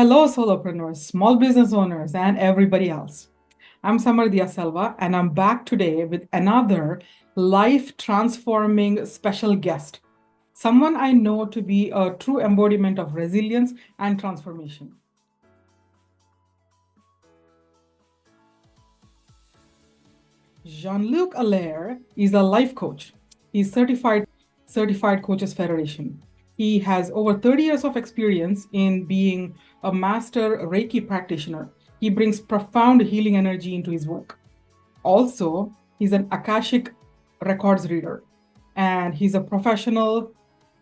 Hello, solopreneurs, small business owners, and everybody else. I'm Samar Diaselva, and I'm back today with another life-transforming special guest, someone I know to be a true embodiment of resilience and transformation. Jean-Luc Allaire is a life coach. He's certified Coaches Federation. He has over 30 years of experience in being a Master Reiki Practitioner. He brings profound healing energy into his work. Also, he's an Akashic Records reader, and he's a professional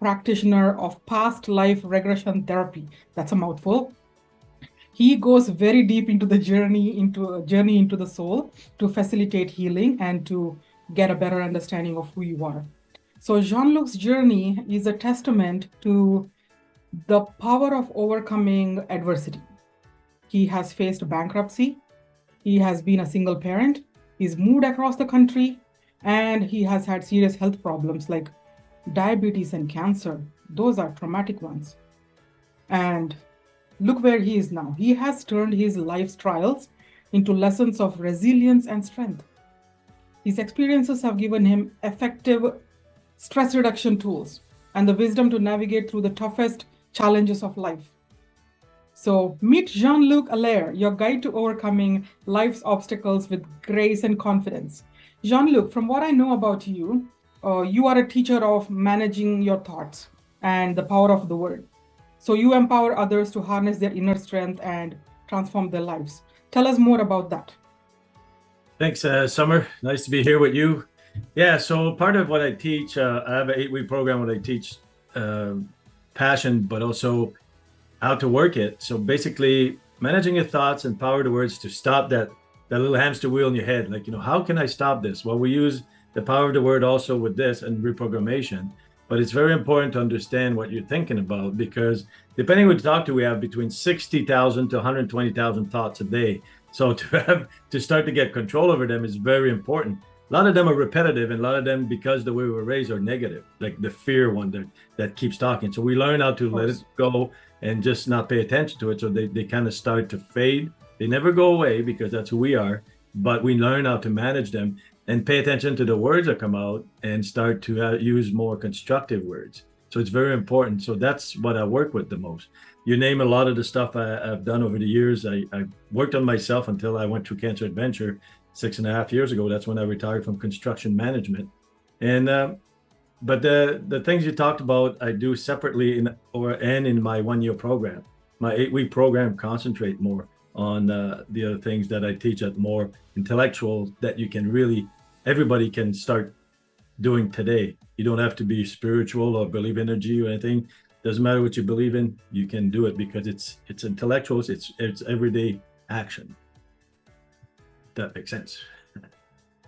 practitioner of Past Life Regression Therapy. That's a mouthful. He goes very deep into the journey into the soul to facilitate healing and to get a better understanding of who you are. So Jean-Luc's journey is a testament to the power of overcoming adversity. He has faced bankruptcy. He has been a single parent. He's moved across the country, and he has had serious health problems like diabetes and cancer. Those are traumatic ones. And look where he is now. He has turned his life's trials into lessons of resilience and strength. His experiences have given him effective stress reduction tools and the wisdom to navigate through the toughest challenges of life. So meet Jean-Luc Allaire, your guide to overcoming life's obstacles with grace and confidence. Jean-Luc, from what I know about you, you are a teacher of managing your thoughts and the power of the word. So you empower others to harness their inner strength and transform their lives. Tell us more about that. Thanks, Summer. Nice to be here with you. Yeah, so part of what I teach, I have an 8-week program where I teach passion, but also how to work it. So basically, managing your thoughts and power the words to stop that little hamster wheel in your head. Like, how can I stop this? Well, we use the power of the word also with this and reprogrammation. But it's very important to understand what you're thinking about, because depending on who you talk to, we have between 60,000 to 120,000 thoughts a day. So to start to get control over them is very important. A lot of them are repetitive, and a lot of them, because the way we were raised, are negative, like the fear one that keeps talking. So we learn how to let it go and just not pay attention to it. So they kind of start to fade. They never go away because that's who we are, but we learn how to manage them and pay attention to the words that come out and start to use more constructive words. So it's very important. So that's what I work with the most. You name a lot of the stuff I've done over the years. I worked on myself until I went through Cancer Adventure 6.5 years ago. That's when I retired from construction management. And but the things you talked about, I do separately in my 1-year program. My 8-week program concentrate more on the other things that I teach at more intellectual that you can really, everybody can start doing today. You don't have to be spiritual or believe in energy or anything. Doesn't matter what you believe in, you can do it because it's intellectuals, it's everyday action. That makes sense.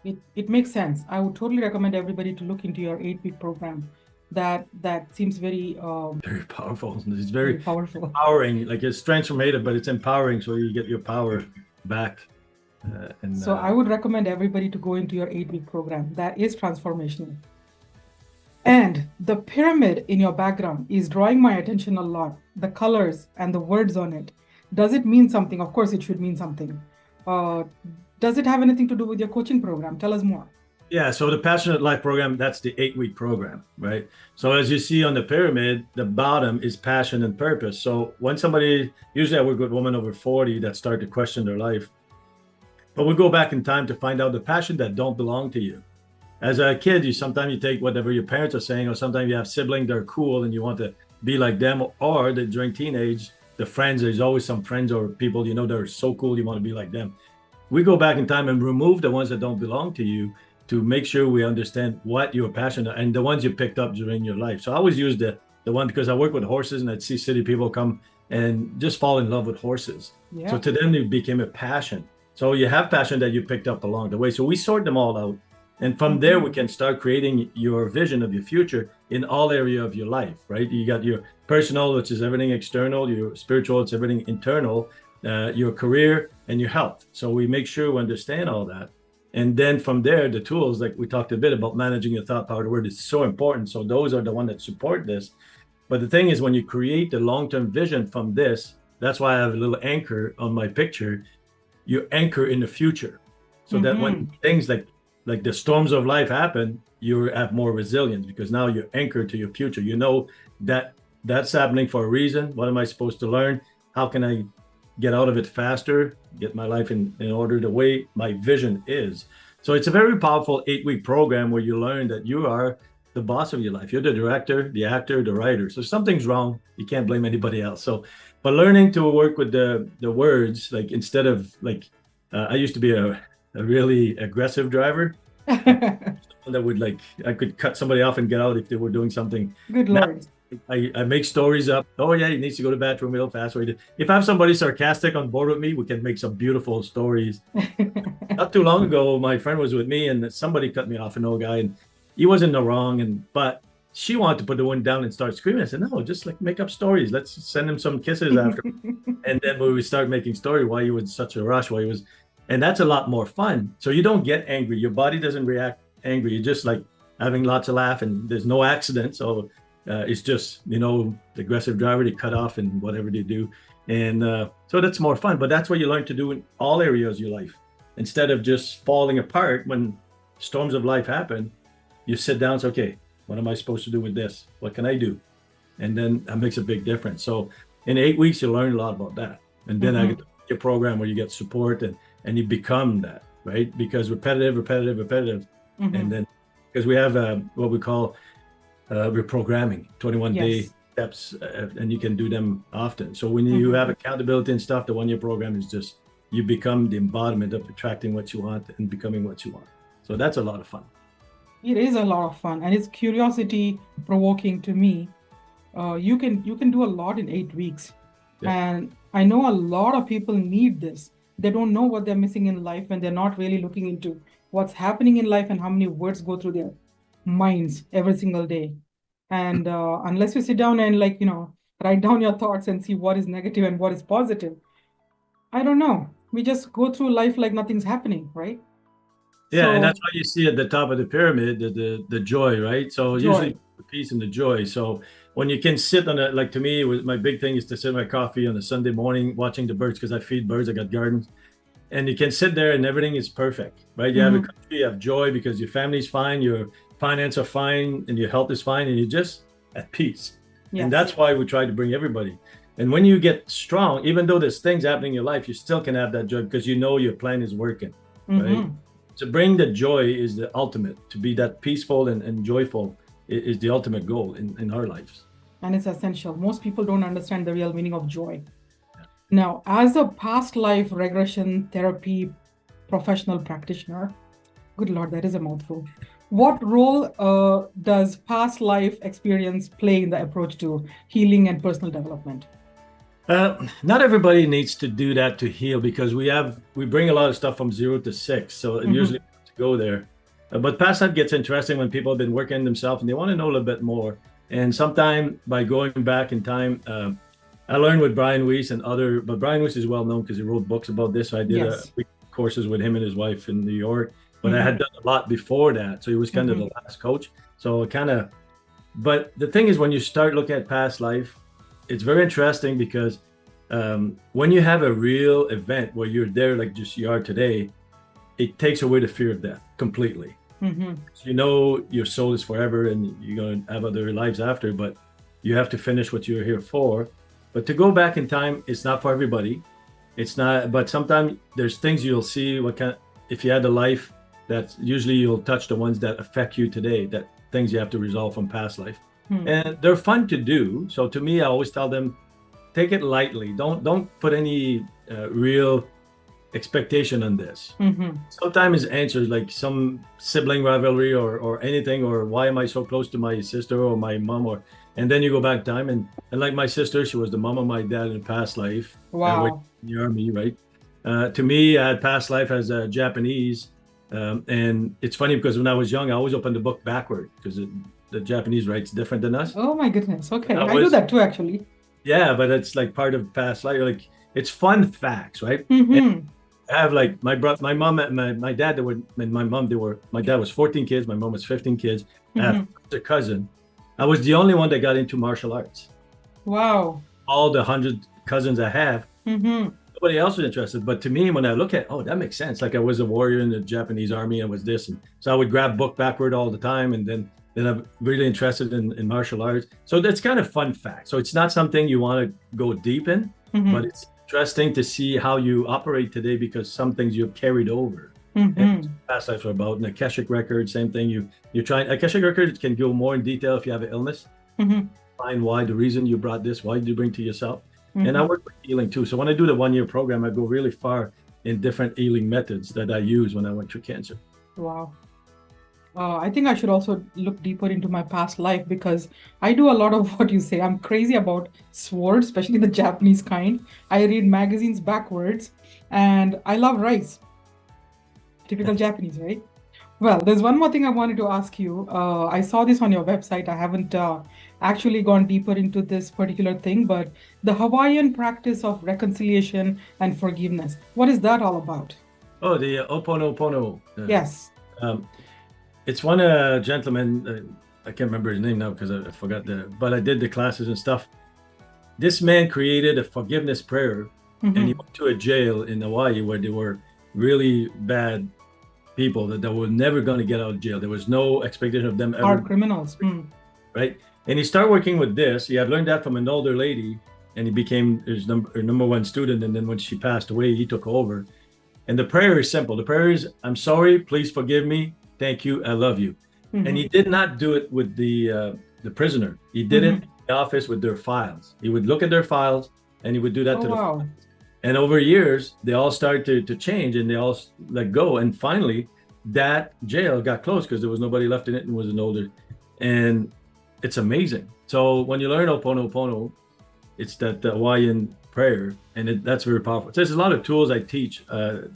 It makes sense. I would totally recommend everybody to look into your 8-week program. That seems very powerful. It's very powerful, empowering. Like, it's transformative, but it's empowering, so you get your power back. So I would recommend everybody to go into your 8-week program. That is transformational. And the pyramid in your background is drawing my attention a lot. The colors and the words on it. Does it mean something? Of course, it should mean something. Does it have anything to do with your coaching program? Tell us more. Yeah, so the Passionate Life program, that's the 8-week program, right? So as you see on the pyramid, the bottom is passion and purpose. So when usually I work with women over 40 that start to question their life, but we go back in time to find out the passion that don't belong to you. As a kid, sometimes you take whatever your parents are saying, or sometimes you have siblings that are cool and you want to be like them, or that during teenage, the friends, there's always some friends or people, that are so cool, you want to be like them. We go back in time and remove the ones that don't belong to you to make sure we understand what you're passionate and the ones you picked up during your life. So I always use the one, because I work with horses and I'd see city people come and just fall in love with horses. Yeah. So to them, it became a passion. So you have passion that you picked up along the way. So we sort them all out. And from there, we can start creating your vision of your future in all area of your life, right? You got your personal, which is everything external, your spiritual, it's everything internal, your career and your health. So we make sure we understand all that. And then from there, the tools, like we talked a bit about managing your thought power, the word is so important. So those are the ones that support this. But the thing is, when you create the long-term vision from this, That's why I have a little anchor on my picture. You anchor in the future, so that when things like the storms of life happen, you have more resilience because now you're anchored to your future. You know that that's happening for a reason. What am I supposed to learn? How can I get out of it faster, get my life in order the way my vision is? So it's a very powerful 8-week program where you learn that you are the boss of your life. You're the director, the actor, the writer. So if something's wrong, you can't blame anybody else. So, but learning to work with the words, like instead of like, I used to be a really aggressive driver. That would I could cut somebody off and get out if they were doing something. Good Lord. I make stories up. Oh yeah, he needs to go to the bathroom real fast. If I have somebody sarcastic on board with me, we can make some beautiful stories. Not too long ago, my friend was with me and somebody cut me off, an old guy, and he wasn't in the wrong, but she wanted to put the one down and start screaming. I said, no, just make up stories. Let's send him some kisses after. And then when we start making story why he was in such a rush, why he was, and that's a lot more fun. So you don't get angry. Your body doesn't react angry. You're just having lots of laugh and there's no accident. So it's just, the aggressive driver, they cut off and whatever they do. And so that's more fun, but that's what you learn to do in all areas of your life. Instead of just falling apart when storms of life happen, you sit down and say, okay, what am I supposed to do with this? What can I do? And then that makes a big difference. So in 8 weeks, you learn a lot about that. And then I get your program where you get support and you become that, right? Because repetitive. And then, because we have what we call reprogramming, 21-day steps, and you can do them often. So when you have accountability and stuff, the 1-year program is just, you become the embodiment of attracting what you want and becoming what you want. So that's a lot of fun. It is a lot of fun and it's curiosity provoking to me. You can do a lot in 8 weeks. Yeah. And I know a lot of people need this. They don't know what they're missing in life and they're not really looking into what's happening in life and how many words go through their minds every single day. And unless you sit down and write down your thoughts and see what is negative and what is positive, I don't know. We just go through life like nothing's happening, right? Yeah, so, and that's why you see at the top of the pyramid the joy, right? So usually the peace and the joy. So when you can sit on it, to me, my big thing is to sit my coffee on a Sunday morning watching the birds, because I feed birds, I got gardens. And you can sit there and everything is perfect, right? You have a coffee, you have joy because your family's fine, your finances are fine, and your health is fine, and you're just at peace. Yes. And that's why we try to bring everybody. And when you get strong, even though there's things happening in your life, you still can have that joy because you know your plan is working, right? To bring the joy is the ultimate. To be that peaceful and joyful is the ultimate goal in our lives. And it's essential. Most people don't understand the real meaning of joy. Yeah. Now, as a past life regression therapy professional practitioner, good Lord, that is a mouthful. What role does past life experience play in the approach to healing and personal development? Not everybody needs to do that to heal, because we bring a lot of stuff from 0 to 6, so usually to go there. But past life gets interesting when people have been working themselves and they want to know a little bit more. And sometime by going back in time, I learned with Brian Weiss and but Brian Weiss is well known because he wrote books about this. So I did courses with him and his wife in New York, but I had done a lot before that. So he was kind of the last coach. So but the thing is, when you start looking at past life, it's very interesting because when you have a real event where you're there, like just you are today, it takes away the fear of death completely. So you know your soul is forever and you're going to have other lives after, but you have to finish what you're here for. But to go back in time, it's not for everybody. It's not, but sometimes there's things you'll see, if you had a life, that usually you'll touch the ones that affect you today, that things you have to resolve from past life. And they're fun to do. So to me, I always tell them, take it lightly. Don't put any real expectation on this. Sometimes answers like some sibling rivalry or anything, or why am I so close to my sister or my mom, and then you go back time and like my sister, she was the mom of my dad in a past life. Wow. In the army, right? To me, I had past life as a Japanese, and it's funny because when I was young, I always opened the book backward because the Japanese writes different than us. Oh my goodness. Okay. I do that too, actually. Yeah, but it's like part of past life. Like it's fun facts, right? I have like my mom and my dad, my dad was 14 kids. My mom was 15 kids. I have a cousin. I was the only one that got into martial arts. Wow. All the 100 cousins I have, nobody else was interested. But to me, when I look at, oh, that makes sense. Like I was a warrior in the Japanese army, I was this, and so I would grab book backward all the time, and then I'm really interested in martial arts. So that's kind of fun fact. So it's not something you want to go deep in, but it's interesting to see how you operate today because some things you've carried over. And past lives are about. And Akashic Records, same thing. You're trying. Akashic Records can go more in detail if you have an illness. Find why, the reason you brought this, why did you bring to yourself? And I work with healing too. So when I do the 1-year program, I go really far in different healing methods that I use when I went through cancer. Wow. I think I should also look deeper into my past life because I do a lot of what you say. I'm crazy about swords, especially the Japanese kind. I read magazines backwards and I love rice. Typical Japanese, right? Well, there's one more thing I wanted to ask you. I saw this on your website. I haven't actually gone deeper into this particular thing, but the Hawaiian practice of reconciliation and forgiveness. What is that all about? Oh, the Oponopono. Yes. It's one gentleman, I can't remember his name now because I forgot but I did the classes and stuff. This man created a forgiveness prayer and he went to a jail in Hawaii where there were really bad people that were never going to get out of jail. There was no expectation of them ever. Hard criminals. Right? And he started working with this. He had learned that from an older lady and he became her number one student. And then when she passed away, he took over. And the prayer is simple. The prayer is, I'm sorry, please forgive me. Thank you, I love you. And he did not do it with the prisoner. He did it in the office with their files. He would look at their files and he would do that to the files. And over years, they all started to change and they all let go. And finally, that jail got closed because there was nobody left in it and was an older. And it's amazing. So when you learn Oponopono, it's that Hawaiian prayer, and that's very powerful. So there's a lot of tools I teach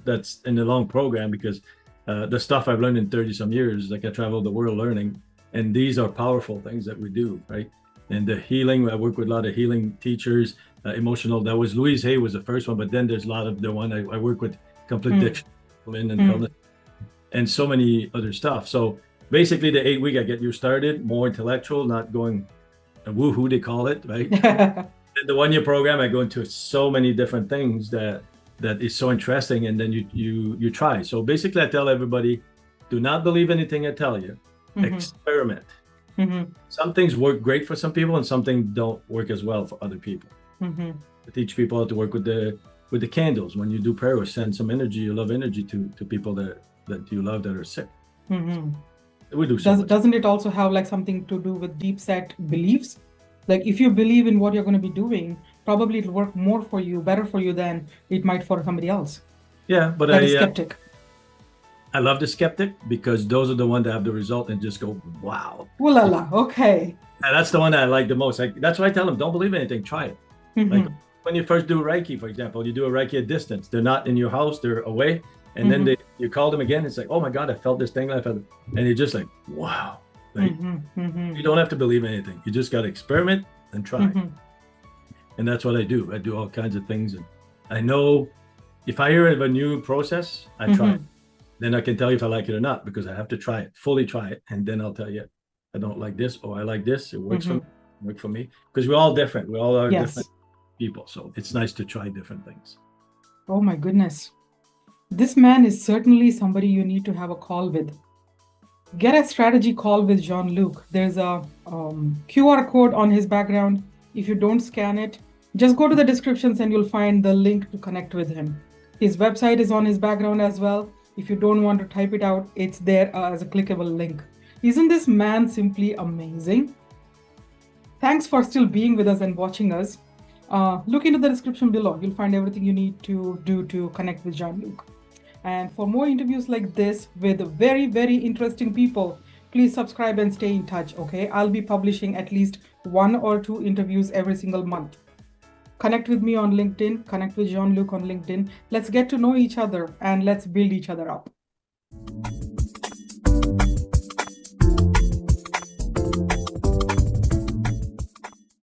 that's in the long program because the stuff I've learned in 30 some years, like I traveled the world learning, and these are powerful things that we do, right? And the healing, I work with a lot of healing teachers, emotional. That was Louise Hay was the first one, but then there's a lot of the one I work with, complete addiction and so many other stuff. So basically the 8-week, I get you started, more intellectual, not going woohoo, they call it, right? The 1-year program, I go into so many different things that is so interesting, and then you try. So basically I tell everybody, do not believe anything I tell you, experiment. Some things work great for some people and some things don't work as well for other people. I teach people how to work with the candles. When you do prayer or send some energy, you love energy to people that you love that are sick. We do Doesn't it also have like something to do with deep set beliefs? Like if you believe in what you're going to be doing, probably it'll work more for you, better for you than it might for somebody else. Yeah, but like a skeptic. I love the skeptic because those are the ones that have the result and just go, wow. Ooh la la, okay. And that's the one that I like the most. That's why I tell them, don't believe anything, try it. Like when you first do Reiki, for example, you do a Reiki at distance. They're not in your house, they're away. And then you call them again. It's like, oh my God, I felt this thing. And you're just like, wow. Like, you don't have to believe anything. You just got to experiment and try. And that's what I do. I do all kinds of things. And I know if I hear of a new process, I try it. Then I can tell you if I like it or not, because I have to try it, fully try it. And then I'll tell you, I don't like this, or I like this. It works for me, work for me. Because we're all different. We all are different people. So it's nice to try different things. Oh my goodness. This man is certainly somebody you need to have a call with. Get a strategy call with Jean-Luc. There's a QR code on his background. If you don't scan it, just go to the descriptions and you'll find the link to connect with him. His website is on his background as well. If you don't want to type it out, it's there as a clickable link. Isn't this man simply amazing? Thanks for still being with us and watching us. Look into the description below. You'll find everything you need to do to connect with Jean-Luc. And for more interviews like this with very, very interesting people, please subscribe and stay in touch, okay? I'll be publishing at least 1 or 2 interviews every single month. Connect with me on LinkedIn, connect with Jean-Luc on LinkedIn. Let's get to know each other and let's build each other up.